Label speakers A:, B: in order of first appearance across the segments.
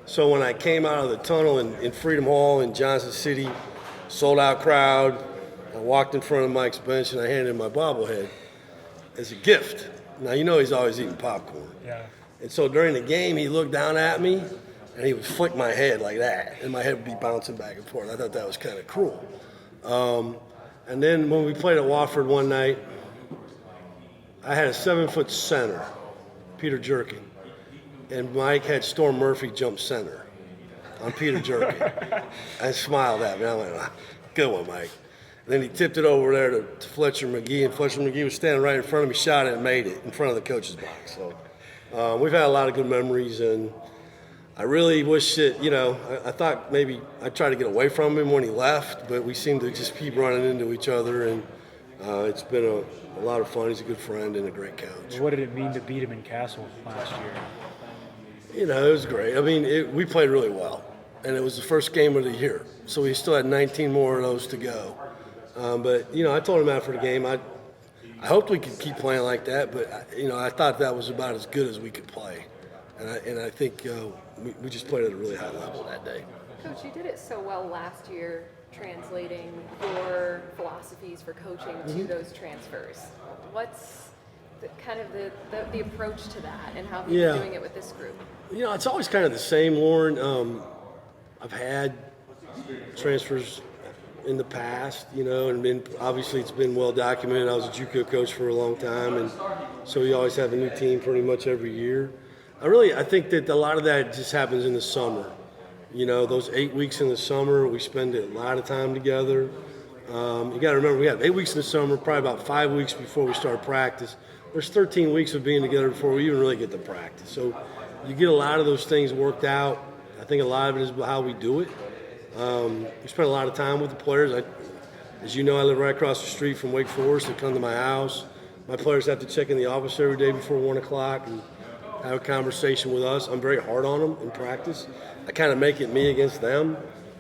A: So when I came out of the tunnel in Freedom Hall in Johnson City, sold out crowd, I walked in front of Mike's bench and I handed him my bobblehead as a gift. Now, you know he's always eating popcorn.
B: Yeah.
A: And so during the game, he looked down at me and he would flick my head like that, and my head would be bouncing back and forth. I thought that was kind of cruel. And then when we played at Wofford one night, I had a 7-foot center, Peter Jerkin, and Mike had Storm Murphy jump center on Peter Jerkin. I smiled at me. I went, good one, Mike. And then he tipped it over there to Fletcher McGee, and Fletcher McGee was standing right in front of me, shot it and made it in front of the coach's box. So we've had a lot of good memories, and I really wish that, I thought maybe I'd try to get away from him when he left, but we seem to just keep running into each other, and it's been a lot of fun. He's a good friend and a great coach.
B: What did it mean to beat him in Castle last year?
A: It was great. I mean, we played really well, and it was the first game of the year, so we still had 19 more of those to go. But I told him after the game, I hoped we could keep playing like that, but I thought that was about as good as we could play, and I think we just played at a really high level that day.
C: Coach, you did it so well last year, translating your philosophies for coaching to those transfers. What's the approach to that, and how have you been doing it with this group?
A: It's always kind of the same, Lauren. I've had transfers in the past, and obviously it's been well documented. I was a JUCO coach for a long time, and so you always have a new team pretty much every year. I think that a lot of that just happens in the summer. Those 8 weeks in the summer, we spend a lot of time together. You got to remember, we have 8 weeks in the summer, probably about 5 weeks before we start practice. There's 13 weeks of being together before we even really get to practice. So you get a lot of those things worked out. I think a lot of it is how we do it. We spend a lot of time with the players. As you know, I live right across the street from Wake Forest. They come to my house. My players have to check in the office every day before 1 o'clock and have a conversation with us. I'm very hard on them in practice. I kind of make it me against them,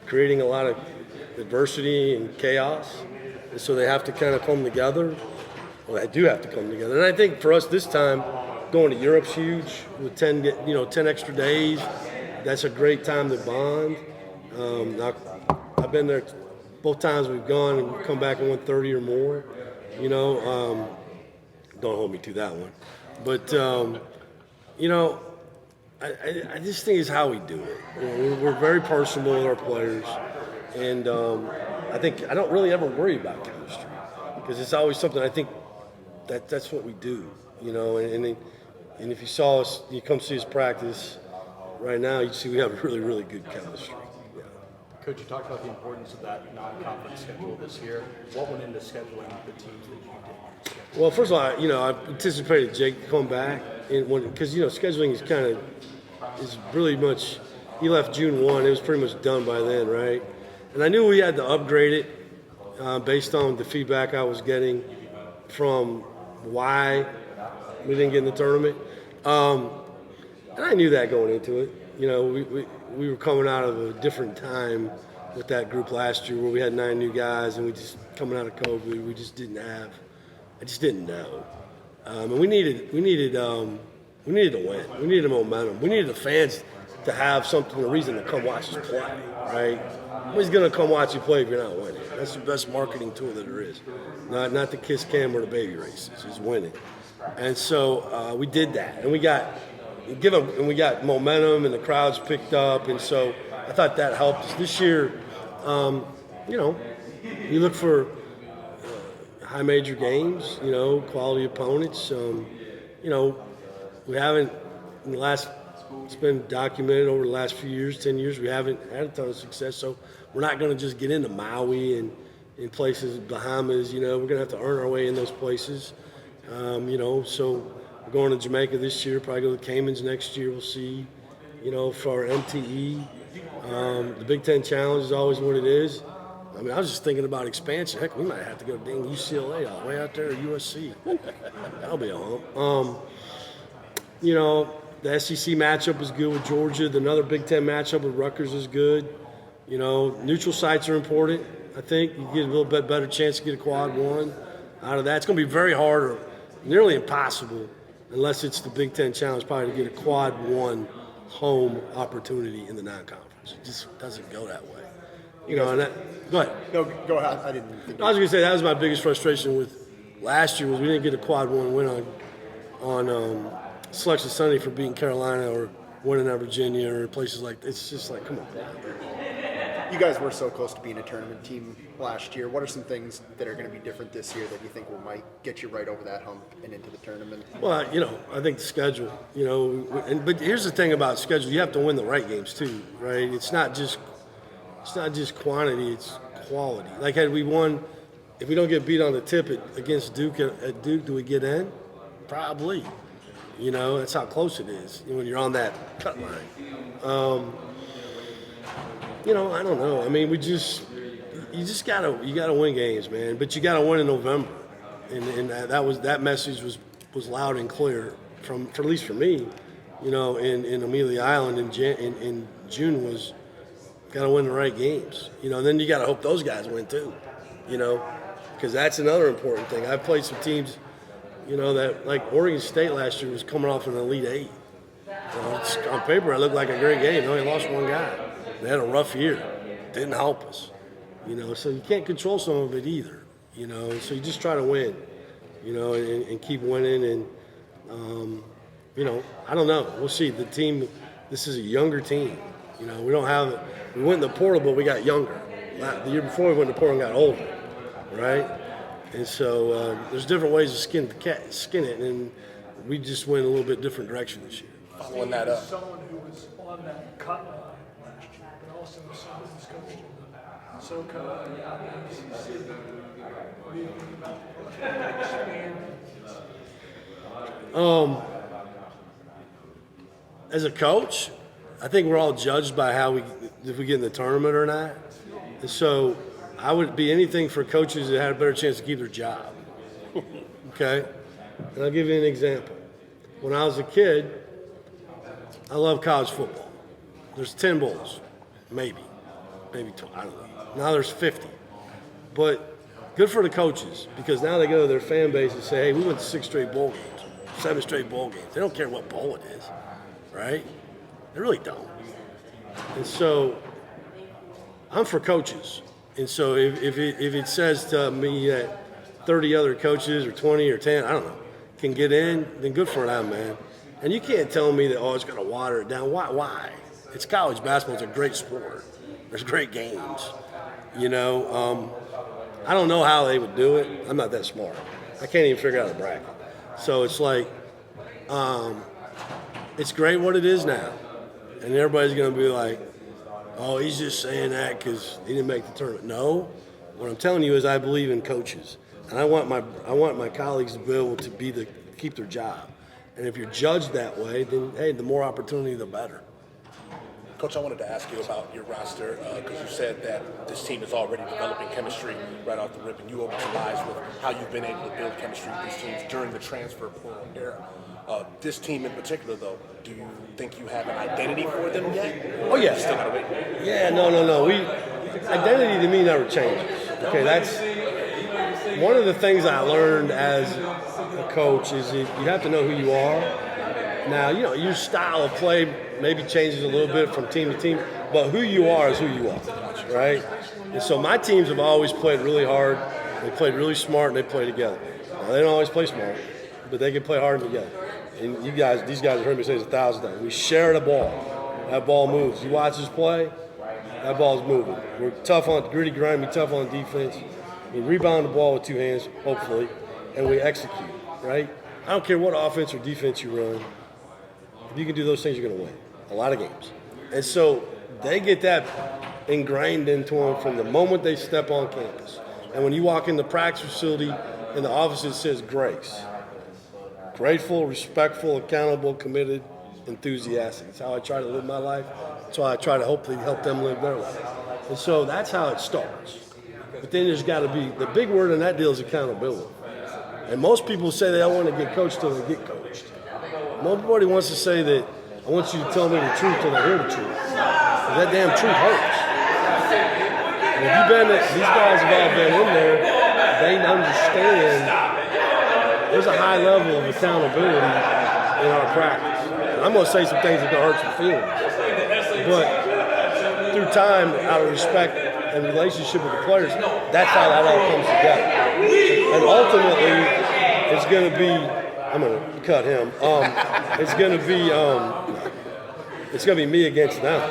A: creating a lot of adversity and chaos. And so they have to kind of come together. Well, they do have to come together. And I think for us this time, going to Europe's huge with 10 extra days. That's a great time to bond. I've been there both times we've gone and come back and won 30 or more. Don't hold me to that one. But, I just think it's how we do it. We're very personal with our players. And I think I don't really ever worry about chemistry because it's always something I think that's what we do, and if you saw us, you come see us practice right now, you see we have really, really good chemistry. Yeah.
D: Coach, you talked about the importance of that non-conference schedule this year. What went into scheduling the teams that you did schedule?
A: Well, first of all, I anticipated Jake to come back because scheduling is really much. He left June 1. It was pretty much done by then, right? And I knew we had to upgrade it based on the feedback I was getting from why we didn't get in the tournament. And I knew that going into it. We were coming out of a different time with that group last year where we had 9 new guys and we just coming out of COVID, we just didn't know. And we needed to win. We needed a momentum. We needed the fans to have a reason to come watch us play, right? Nobody's going to come watch you play if you're not winning. That's the best marketing tool that there is. Not the kiss cam or the baby races, it's winning. And so we did that. And we got momentum and the crowds picked up. And so I thought that helped us. This year, you look for high major games, quality opponents. We haven't, it's been documented over the last few years, 10 years, we haven't had a ton of success. So we're not going to just get into Maui and in places, Bahamas, we're going to have to earn our way in those places. So we're going to Jamaica this year, probably go to the Caymans next year, we'll see, for our MTE. The Big Ten Challenge is always what it is. I was just thinking about expansion. Heck, we might have to go to dang UCLA all the way out there, or USC. That'll be a hump. The SEC matchup is good with Georgia. Another Big Ten matchup with Rutgers is good. Neutral sites are important. I think you get a little bit better chance to get a quad one out of that. It's going to be very hard or nearly impossible, unless it's the Big Ten Challenge, probably to get a quad one home opportunity in the non-conference. It just doesn't go that way. You know, and that, go ahead.
E: No, go ahead. I didn't think.
A: I was going to say that was my biggest frustration with last year was we didn't get a quad one win on Selection Sunday for beating Carolina or winning at Virginia or places like that. It's just like, come on.
E: You guys were so close to being a tournament team last year. What are some things that are going to be different this year that you think might get you right over that hump and into the tournament?
A: Well, you know, I think the schedule, you know, but here's the thing about schedule. You have to win the right games too, right? It's not just quantity, it's quality. Like had we won, if we don't get beat on the tip against Duke at Duke, do we get in? Probably. You know, that's how close it is when you're on that cut line. You know, I don't know. I mean, you gotta win games, man. But you gotta win in November, and that message was loud and clear for at least for me. You know, in Amelia Island in June was gotta win the right games. You know, and then you gotta hope those guys win too. You know, because that's another important thing. I've played some teams, you know, that like Oregon State last year was coming off an Elite Eight. You know, on paper, it looked like a great game. They only lost one guy. They had a rough year. Didn't help us. You know, so you can't control some of it either. You know, so you just try to win. You know, and keep winning. And you know, I don't know. We'll see. The team. This is a younger team. You know, we went in the portal, but we got younger. The year before we went in the portal and got older, right? And so there's different ways to skin it, and we just went a little bit different direction this year.
F: Following that up.
G: Someone who was on that cut line last year, but also someone who's coached in the SoCo and the ACC, being about to expand.
A: As a coach, I think we're all judged by if we get in the tournament or not. And so I would be anything for coaches that had a better chance to keep their job. Okay? And I'll give you an example. When I was a kid, I love college football. There's 10 bowls, maybe 20, I don't know. Now there's 50. But good for the coaches because now they go to their fan base and say, hey, we went to 6 straight bowl games, 7 straight bowl games. They don't care what bowl it is, right? They really don't. And so I'm for coaches. And so if it says to me that 30 other coaches or 20 or 10, I don't know, can get in, then good for them, man. And you can't tell me that, it's going to water it down. Why? It's college basketball. It's a great sport. There's great games. You know, I don't know how they would do it. I'm not that smart. I can't even figure out a bracket. So it's like, it's great what it is now. And everybody's going to be like, oh, he's just saying that because he didn't make the tournament. No. What I'm telling you is I believe in coaches. And I want my colleagues to be able to keep their job. And if you're judged that way, then, hey, the more opportunity, the better.
F: Coach, I wanted to ask you about your roster because you said that this team is already developing chemistry right off the rip, and you opened your eyes with how you've been able to build chemistry with these teams during the transfer portal era. This team in particular, though, do you think you have an identity for them yet?
A: Oh, yeah.
F: You still gotta wait?
A: Yeah, no. Identity to me never changes. Okay, that's one of the things I learned as a coach is you have to know who you are. Now, you know, your style of play maybe changes a little bit from team to team, but who you are is who you are, right? And so my teams have always played really hard, they played really smart, and they play together. Now, they don't always play smart, but they can play hard together. And these guys have heard me say this 1,000 times. We share the ball. That ball moves. You watch us play, that ball's moving. We're tough on gritty grind, we're tough on defense. We rebound the ball with 2 hands, hopefully, and we execute, right? I don't care what offense or defense you run. If you can do those things, you're going to win a lot of games. And so they get that ingrained into them from the moment they step on campus. And when you walk in the practice facility, in the office it says grace. Grateful, respectful, accountable, committed, enthusiastic. That's how I try to live my life. That's how I try to hopefully help them live their life. And so that's how it starts. But then there's got to be, the big word in that deal is accountability. And most people say they don't want to get coached till they get coached. Nobody wants to say that, I want you to tell me the truth till I hear the truth. 'Cause that damn truth hurts. And if you've been, these guys have all been in there, they understand there's a high level of accountability in our practice. I'm going to say some things that going to hurt some feelings. But through time, out of respect and relationship with the players, that's how that all comes together. And ultimately, it's going to be, I'm going to cut him. It's going to be me against them,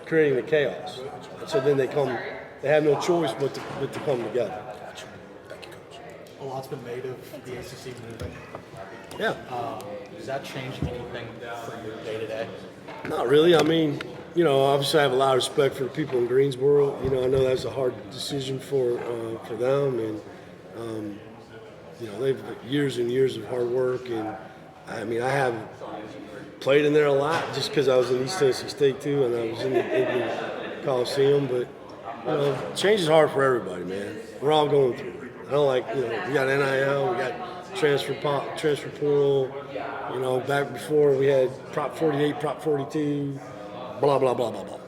A: creating the chaos. And so then they have no choice but to come together.
D: A lot's been made of the ACC moving.
A: Yeah.
D: Does that change anything for your day-to-day?
A: Not really. I mean, obviously I have a lot of respect for the people in Greensboro. I know that's a hard decision for them, and they've years and years of hard work. And I mean, I have played in there a lot just because I was in East Tennessee State too, and I was in the Coliseum. But change is hard for everybody, man. We're all going through it. I don't like, we got NIL, we got transfer portal. Back before we had Prop 48, Prop 42, blah, blah, blah, blah, blah.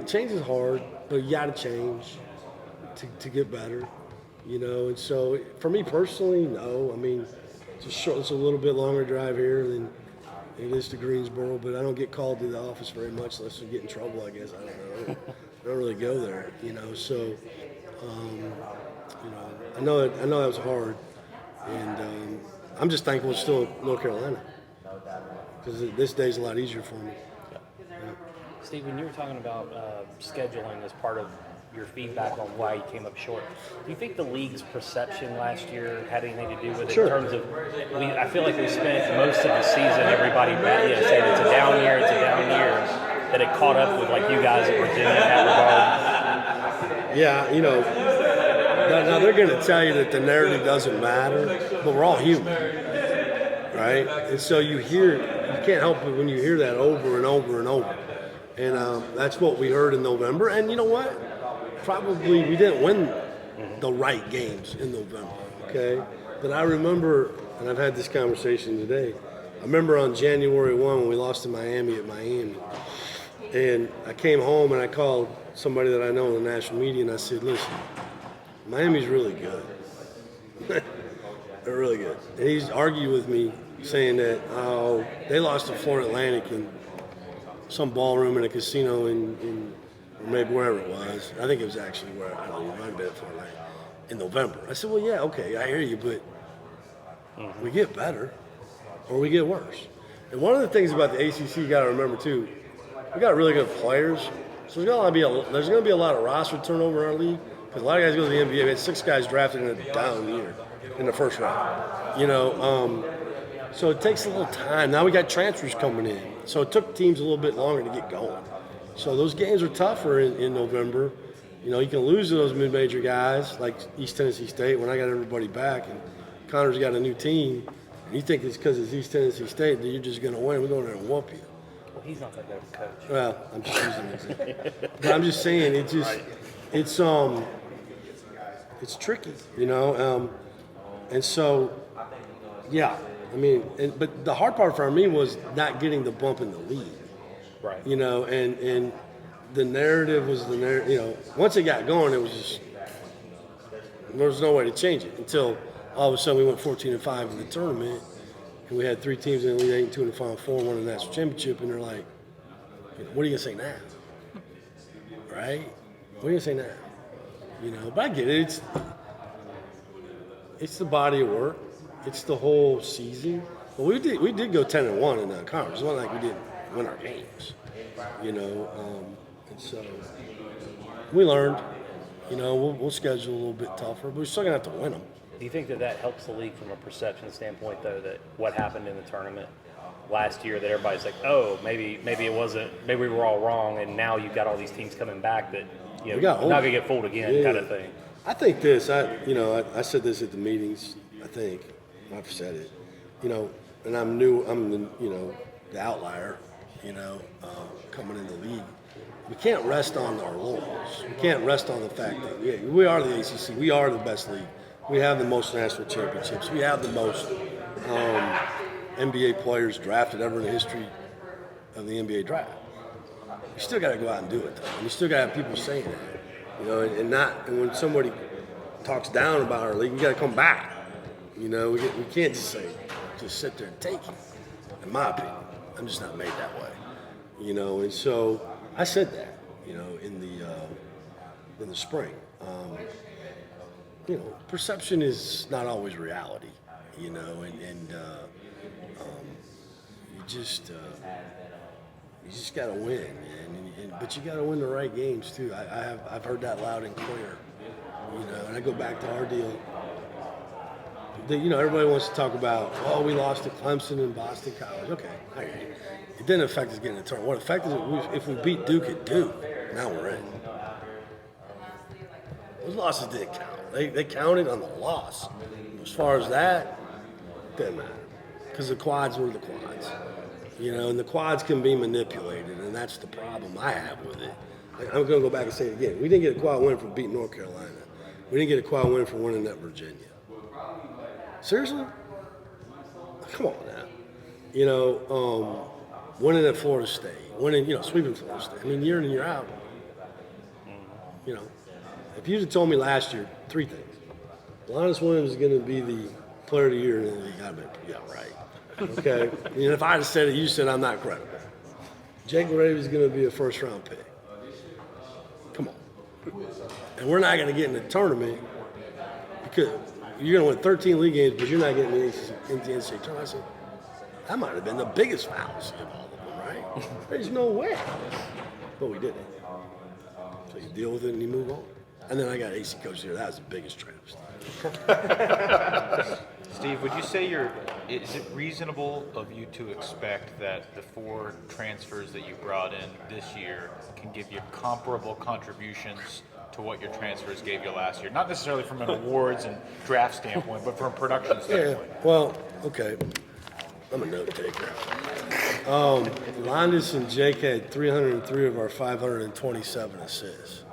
A: Change is hard, but you got to change to get better, And so for me personally, no. I mean, it's a little bit longer drive here than it is to Greensboro, but I don't get called to the office very much unless I get in trouble, I guess. I don't know. I don't really go there, So, I know that was hard, and I'm just thankful it's still in North Carolina because this day's a lot easier for me.
B: Steve, when you were talking about scheduling as part of your feedback on why you came up short, do you think the league's perception last year had anything to do with it?
A: Sure.
B: In terms of, I feel like we spent most of the season everybody saying it's a down year, that it caught up with like you guys at Virginia in that regard.
A: Yeah, now they're going to tell you that the narrative doesn't matter, but we're all human, right? And so you can't help it when you hear that over and over and over. And that's what we heard in November. And you know what? Probably we didn't win the right games in November, okay? But I remember, and I've had this conversation today, I remember on January 1 when we lost to Miami at Miami. And I came home and I called somebody that I know in the national media and I said, listen, Miami's really good. They're really good. And he's argued with me saying that they lost to Florida Atlantic in some ballroom in a casino in or maybe wherever it was. I think it was actually where I don't know, it might have been at Florida Atlantic in November. I said, well, yeah, okay, I hear you, but we get better or we get worse. And one of the things about the ACC you got to remember too, we got really good players. So there's going to be a lot of roster turnover in our league. Because a lot of guys go to the NBA. We had 6 guys drafted in a down year in the first round. So it takes a little time. Now we got transfers coming in. So it took teams a little bit longer to get going. So those games are tougher in November. You can lose to those mid-major guys like East Tennessee State when I got everybody back and Connor's got a new team. And you think it's because it's East Tennessee State that you're just going to win. We're going there and whoop you.
B: Well, he's not that good of a coach.
A: Well, I'm just using an example. But I'm just saying it's tricky, and so, yeah, I mean, but the hard part for me was not getting the bump in the league,
B: right?
A: And the narrative was the narrative. Once it got going, it was just there was no way to change it until all of a sudden we went 14-5 in the tournament, and we had 3 teams in the Elite 8 and 2 in the Final Four, won the national championship, and they're like, what are you gonna say now, right? What are you gonna say now? But I get it. It's the body of work. It's the whole season. But we did go 10-1 in that conference. It's not like we didn't win our games, And so we learned. We'll schedule a little bit tougher, but we're still gonna have to win them.
B: Do you think that helps the league from a perception standpoint, though, that what happened in the tournament last year, that everybody's like, oh, maybe it wasn't, maybe we were all wrong, and now you've got all these teams coming back that. Not gonna get fooled again, kind of thing.
A: I think this. I said this at the meetings. I think I've said it. And I'm new. I'm the outlier. Coming in the league, we can't rest on our laurels. We can't rest on the fact that we are the ACC. We are the best league. We have the most national championships. We have the most NBA players drafted ever in the history of the NBA draft. You still got to go out and do it, though. And you still got to have people saying that, and when somebody talks down about our league, we got to come back. We can't just sit there and take it. in my opinion. I'm just not made that way, you know. And so I said that, you know, in the spring. You know, perception is not always reality, you know, and you just got to win, man. But you got to win the right games too. I've heard that loud and clear, you know. And I go back to our deal. You know, everybody wants to talk about, oh, we lost to Clemson and Boston College. Okay, I hear you. It didn't affect us getting a tournament. What affected it if we beat Duke at Duke? Now we're in. Those losses didn't count. They counted on the loss. As far as that, didn't matter. Because the quads were the quads. You know, and the quads can be manipulated, and that's the problem I have with it. I'm going to go back and say it again. We didn't get a quad win for beating North Carolina. We didn't get a quad win for winning at Virginia. Seriously? Come on now. You know, winning at Florida State, winning, you know, sweeping Florida State. I mean, year in and year out. You know, if you'd have told me last year, 3 things. Linus Williams is going to be the player of the year in the league. I'd be, yeah, right. Okay? And if I'd have said it, you said I'm not credible. Jake Gravy is going to be a first-round pick. Come on. And we're not going to get in the tournament because you're going to win 13 league games, but you're not getting into the NCAA tournament. I said, that might have been the biggest fallacy of all of them, right? There's no way. But we didn't. So you deal with it and you move on. And then I got AC coach here. That was the biggest travesty.
H: Steve, would you say is it reasonable of you to expect that the 4 transfers that you brought in this year can give you comparable contributions to what your transfers gave you last year? Not necessarily from an awards and draft standpoint, but from a production standpoint.
A: Yeah, well, okay. I'm a note taker. Linus and Jake had 303 of our 527 assists.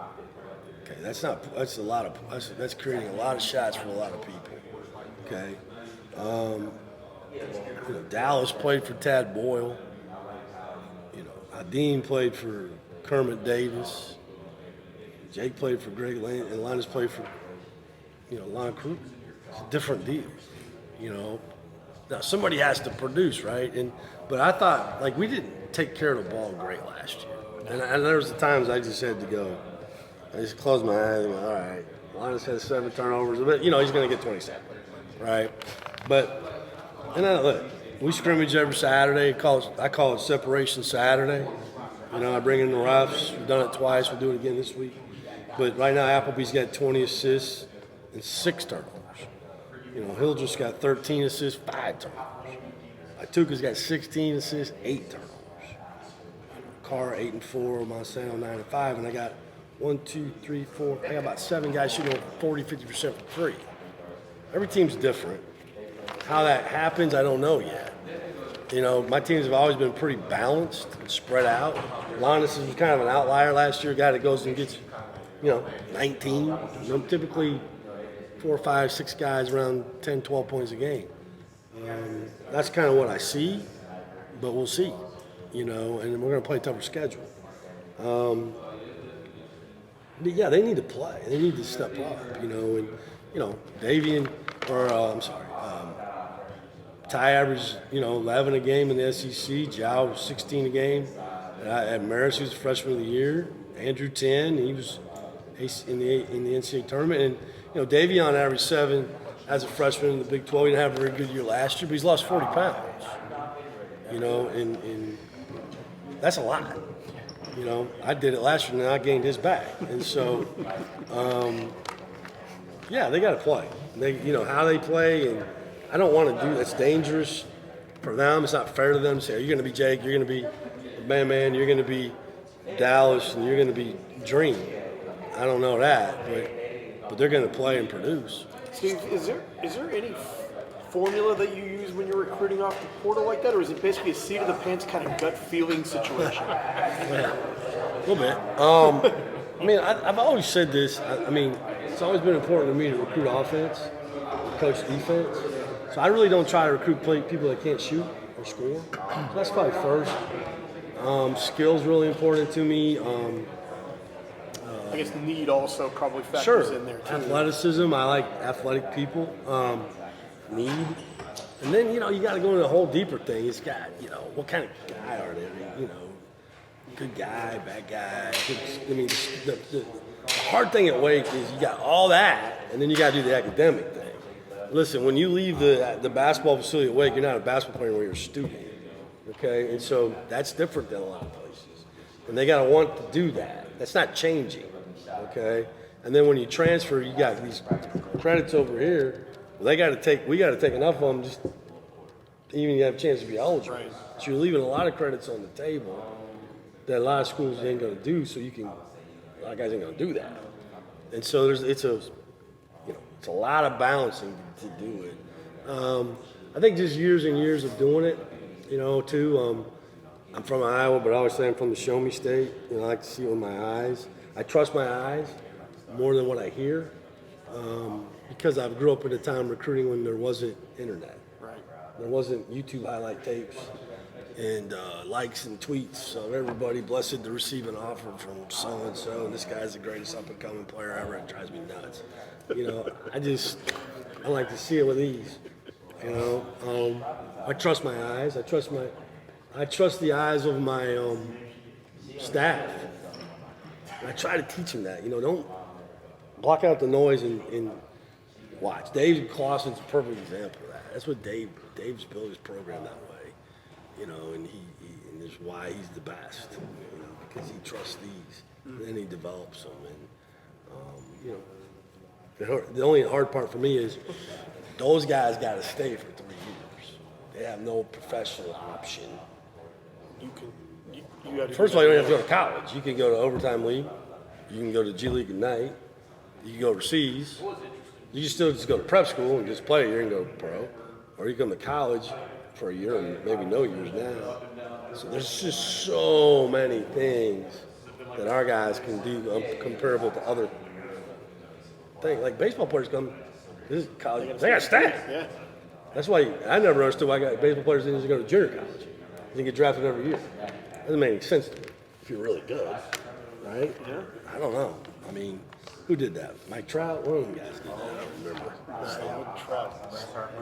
A: Okay, that's a lot of, that's creating a lot of shots for a lot of people. Okay. You know, Dallas played for Tad Boyle. You know, Adeem played for Kermit Davis. Jake played for Greg Lane, and Linus played for, you know, Lon Kruger. It's a different deal, you know. Now, somebody has to produce, right? But I thought, like, we didn't take care of the ball great last year. And there was the times I just had to go. I just closed my eyes and go, all right, Linus has 7 turnovers. But, you know, he's going to get 27, right? But, and then, look, we scrimmage every Saturday. I call it Separation Saturday. You know, I bring in the refs. We've done it twice. We'll do it again this week. But right now, Appleby's got 20 assists and 6 turnovers. You know, Hill just got 13 assists, 5 turnovers. Tuca's got 16 assists, 8 turnovers. Carr 8 and 4, Monsanto 9 and 5, and I got 1, 2, 3, 4. I got about 7 guys shooting over 40, 50% from 3. Every team's different. How that happens, I don't know yet. You know, my teams have always been pretty balanced and spread out. Linus is kind of an outlier last year, a guy that goes and gets, you know, 19. You know, typically 4, 5, 6 guys around 10, 12 points a game. And that's kind of what I see, but we'll see, you know, and we're going to play a tougher schedule. But yeah, they need to play. They need to step up, you know, and, you know, Ty averaged, you know, 11 a game in the SEC. Jow was 16 a game. At Maris, he was freshman of the year. Andrew 10, he was in the NCAA tournament. And, you know, Davion averaged 7 as a freshman in the Big 12. He didn't have a very good year last year, but he's lost 40 pounds. You know, and that's a lot. You know, I did it last year and I gained his back. And so, yeah, they got to play. You know, how they play, and I don't want to do that's dangerous for them. It's not fair to them to say, you're going to be Jake, you're going to be Man, you're going to be Dallas, and you're going to be Dream. I don't know that, but they're going to play and produce.
I: Steve, is there any formula that you use when you're recruiting off the portal like that, or is it basically a seat of the pants kind of gut feeling situation?
A: Yeah, a little bit. I mean, I've always said this. I mean, it's always been important to me to recruit offense, coach defense. So I really don't try to recruit people that can't shoot or score. So that's probably first. Skills really important to me.
I: I guess need also probably factors in there too.
A: Athleticism. I like athletic people. Need. And then, you know, you got to go into a whole deeper thing. It's got, you know, what kind of guy are they? You know, good guy, bad guy. I mean, the hard thing at Wake is you got all that, and then you got to do the academic thing. Listen, when you leave the basketball facility at Wake, you're not a basketball player when you're a student, okay? And so that's different than a lot of places. And they got to want to do that. That's not changing, okay? And then when you transfer, you got these credits over here. Well, we got to take enough of them just to even have a chance to be eligible.
I: Right.
A: So you're leaving a lot of credits on the table that a lot of schools ain't going to do. So a lot of guys ain't going to do that. And so it's a lot of balancing to do it. I think just years and years of doing it, you know, too. I'm from Iowa, but I always say I'm from the show me state. You know, I like to see it with my eyes. I trust my eyes more than what I hear, because I grew up at a time recruiting when there wasn't internet.
I: Right.
A: There wasn't YouTube highlight tapes and likes and tweets of everybody blessed to receive an offer from so-and-so, and this guy's the greatest up-and-coming player ever. It drives me nuts. You know, I like to see it with ease. You know, I trust my eyes. I trust the eyes of my staff. And I try to teach them that. You know, don't block out the noise and watch. Dave Clausen's a perfect example of that. That's what Dave's built his program that way. You know, and and that's why he's the best. You know, because he trusts these, and then he develops them. And you know, the only hard part for me is those guys got to stay for 3 years. They have no professional option. First of all, you don't have to go to college. You can go to overtime league. You can go to G League Ignite. You can go overseas. You can still just go to prep school and just play a year and go pro. Or you come to college for a year and maybe no years now. So there's just so many things that our guys can do comparable to other things. Like baseball players come, this is college, they got staff.
I: Yeah.
A: That's why I never understood why baseball players didn't just go to junior college. They get drafted every year. Doesn't make any sense to me if you're really good, right?
I: Yeah.
A: I don't know. I mean, who did that? Mike Trout? One of them guys did that. I don't remember.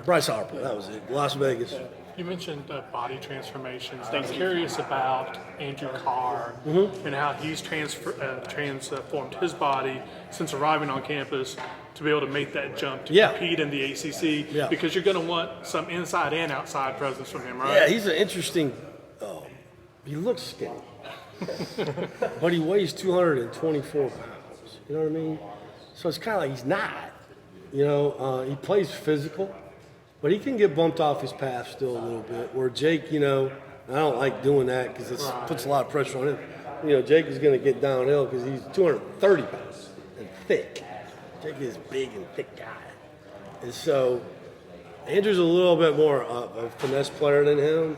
A: Bryce Harper, that was it. Las Vegas.
G: You mentioned body transformations. I'm curious about Andrew Carr and how he's transformed his body since arriving on campus to be able to make that jump to compete in the ACC.
A: Yeah.
G: Because you're going to want some inside and outside presence from him, right?
A: Yeah, he's an interesting. He looks skinny, but he weighs 224 pounds. You know what I mean? So it's kind of like he's not. You know, he plays physical, but he can get bumped off his path still a little bit. Where Jake, you know, I don't like doing that because it puts a lot of pressure on him. You know, Jake is going to get downhill because he's 230 pounds and thick. Jake is a big and thick guy. And so Andrew's a little bit more of a finesse player than him,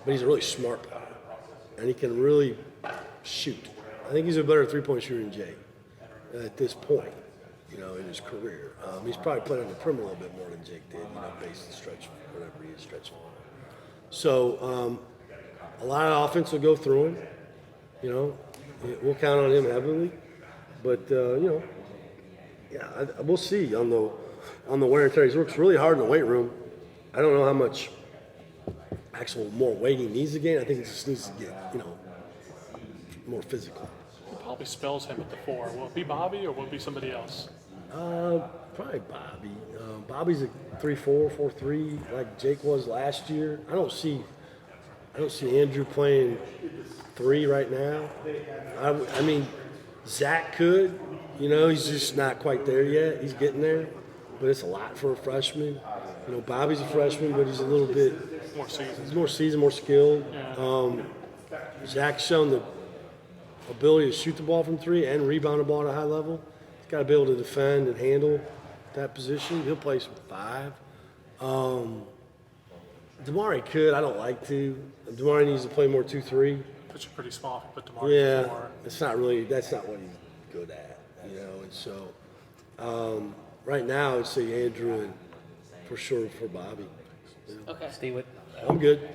A: but he's a really smart player. And he can really shoot. I think he's a better three-point shooter than Jake at this point, you know, in his career. He's probably playing on the perimeter a little bit more than Jake did, you know, based on stretch, whatever he is stretching. So a lot of offense will go through him. You know, we'll count on him heavily. But, you know, yeah, we'll see on the wear and tear. He works really hard in the weight room. I don't know how much actual more weight he needs to gain. I think he just needs to get, you know, more physical.
G: Who probably spells him at the 4? Will it be Bobby or will it be somebody else?
A: Probably Bobby. Bobby's a 3-4, 4-3 like Jake was last year. I don't see Andrew playing 3 right now. I mean, Zach could. You know, he's just not quite there yet. He's getting there, but it's a lot for a freshman. You know, Bobby's a freshman, but he's a little bit
G: More seasons.
A: he's more seasoned, more skilled.
G: Yeah.
A: Zach's shown the ability to shoot the ball from 3 and rebound the ball at a high level. He's got to be able to defend and handle that position. He'll play some 5. Damari could. I don't like to. Damari needs to play more 2-3.
G: Which is pretty small if you put DeMar
A: Yeah,
G: 4.
A: that's not what he's good at, you know. And so, right now, I'd say Andrew and for sure for Bobby.
B: Steve,
A: I'm good.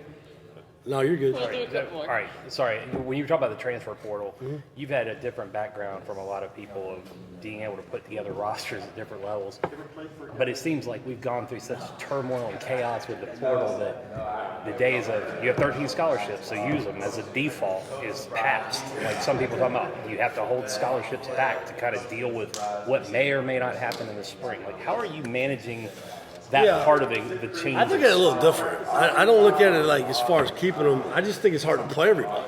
A: No, you're good.
C: We'll do a couple
B: All
C: more.
B: right, sorry. When you talk about the transfer portal, you've had a different background from a lot of people of being able to put together rosters at different levels. But it seems like we've gone through such turmoil and chaos with the portal that the days of you have 13 scholarships, so use them as a default is past. Like some people talking about, you have to hold scholarships back to kind of deal with what may or may not happen in the spring. Like, how are you managing that
A: Yeah.
B: part of the change?
A: I look at it a little different. I don't look at it like as far as keeping them. I just think it's hard to play everybody.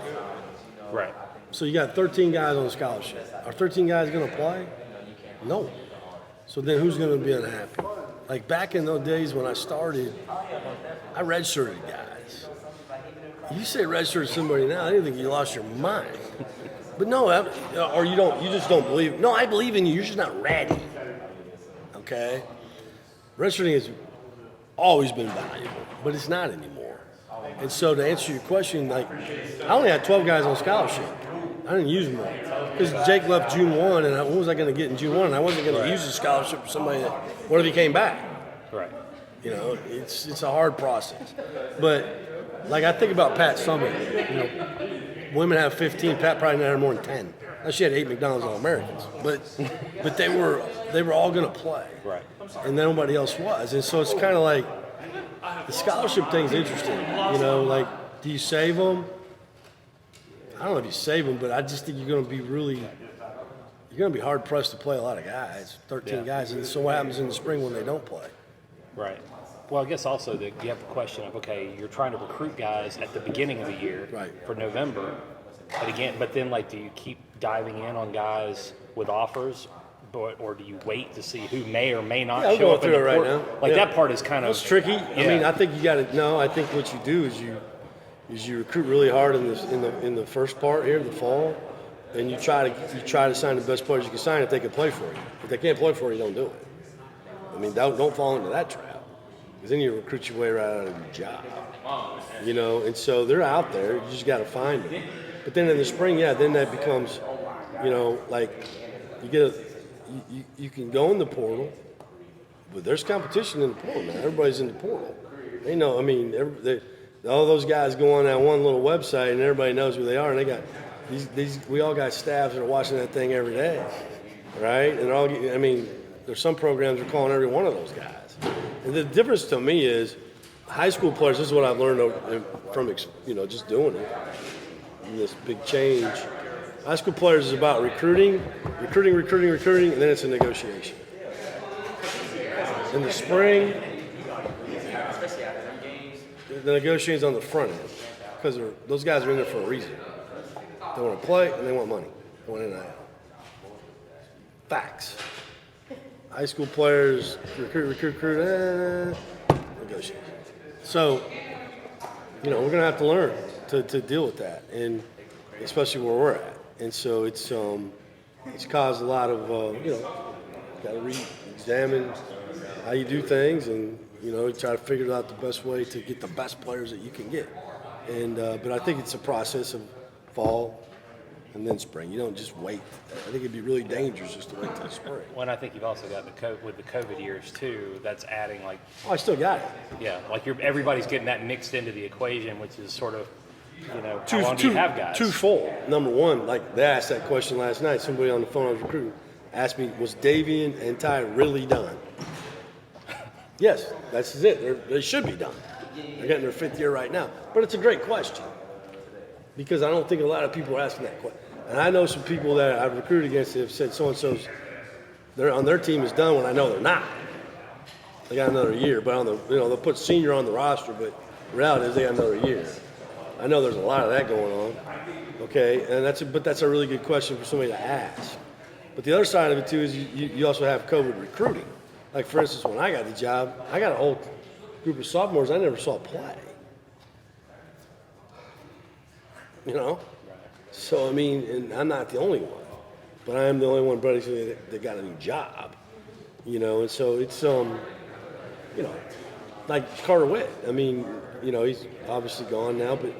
B: Right.
A: So you got 13 guys on scholarship. Are 13 guys going to play? No. So then who's going to be unhappy? Like back in those days when I started, I redshirted guys. You say redshirt somebody now, I didn't think you lost your mind. But no, or you don't. You just don't believe. No, I believe in you. You're just not ready. Okay. Redshirting has always been valuable, but it's not anymore. And so to answer your question, like I only had 12 guys on scholarship. I didn't use them all because Jake left June 1, and what was I going to get in June 1? And I wasn't going to use the scholarship for somebody that, what if he came back?
B: Right.
A: You know, it's a hard process. But like I think about Pat Summit, you know, women have 15, Pat probably never had more than 10. Now she had 8 McDonald's All-Americans, but they were all going to play.
B: Right.
A: And then nobody else was. And so it's kind of like the scholarship thing's interesting. You know, like, do you save them? I don't know if you save them, but I just think you're going to be hard pressed to play a lot of guys, 13 guys. And so what happens in the spring when they don't play?
B: Right. Well, I guess also that you have the question of, okay, you're trying to recruit guys at the beginning of the year for November, but then like, do you keep diving in on guys with offers? Or do you wait to see who may or may not show up in the
A: it right
B: port?
A: now.
B: Like that part is kind of
A: it's tricky. I mean, I think you got to know. I think what you do is you recruit really hard in the first part here, the fall, and you try to sign the best players you can sign if they can play for you. If they can't play for you, don't do it. I mean, don't fall into that trap, because then you recruit your way right out of your job. You know, and so they're out there. You just got to find them. But then in the spring, then that becomes, you know, like you can go in the portal, but there's competition in the portal, man. Everybody's in the portal. They know. I mean, all those guys go on that one little website, and everybody knows who they are. And they got these. We all got staffs that are watching that thing every day, right? And I mean, there's some programs that are calling every one of those guys. And the difference to me is, high school players. This is what I've learned from just doing it. And this big change. High school players is about recruiting, and then it's a negotiation. In the spring, the negotiation's on the front end, because those guys are in there for a reason. They want to play and they want money. They want NIL. Facts. High school players recruit, negotiation. So, we're going to have to learn to deal with that, and especially where we're at. And so it's caused a lot of, got to re-examine how you do things, and, try to figure out the best way to get the best players that you can get. And but I think it's a process of fall and then spring. You don't just wait. I think it'd be really dangerous just to wait till spring.
B: Well, and I think you've also got with the COVID years too. That's adding like.
A: Oh, I still got it.
B: Yeah, like everybody's getting that mixed into the equation, which is sort of, how long do you have guys?
A: Twofold. Number one, like they asked that question last night. Somebody on the phone I was recruiting asked me, was Davian and Ty really done? Yes, that's it. They should be done. They're getting their 5th year right now. But it's a great question, because I don't think a lot of people are asking that question. And I know some people that I've recruited against that have said so-and-so's on their team is done when I know they're not. They got another year, but they'll put senior on the roster, but the reality is they got another year. I know there's a lot of that going on. Okay, and that's a really good question for somebody to ask. But the other side of it too is you also have COVID recruiting. Like for instance, when I got the job, I got a whole group of sophomores I never saw play. So I mean, and I'm not the only one, but I am the only one that got a new job. And so it's like Carter Witt. I mean, he's obviously gone now, but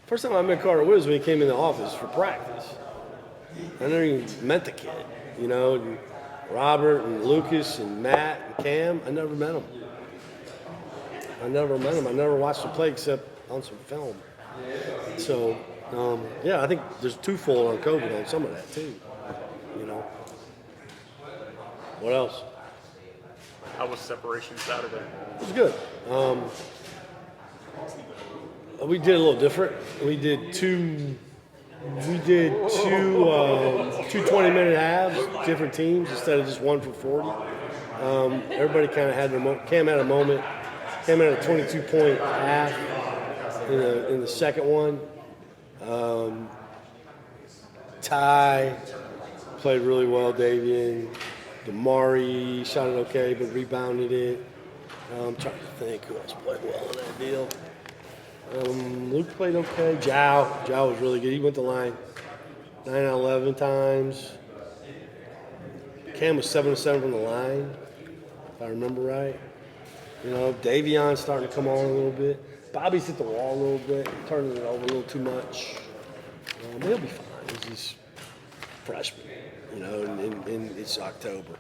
A: first time I met Carter Witt was when he came in the office for practice. I never even met the kid, and Robert and Lucas and Matt and Cam. I never met them. I never watched them play except on some film. So, yeah, I think there's twofold on COVID on some of that too. You know. What else?
D: How was separation Saturday?
A: It was good. We did a little different. We did two 20-minute halves, different teams instead of just one for 40. Everybody kind of had Cam had a moment. Cam had a 22-point half in the second one. Ty played really well. Davian, Damari shot it okay, but rebounded it. I'm trying to think who else played well in that deal. Luke played okay. Jao was really good. He went the line 9 out of 11 times. Cam was 7 of 7 from the line, if I remember right. You know, Davion's starting to come on a little bit. Bobby's hit the wall a little bit, turning it over a little too much. He'll be fine. He's freshman, you know, and it's October.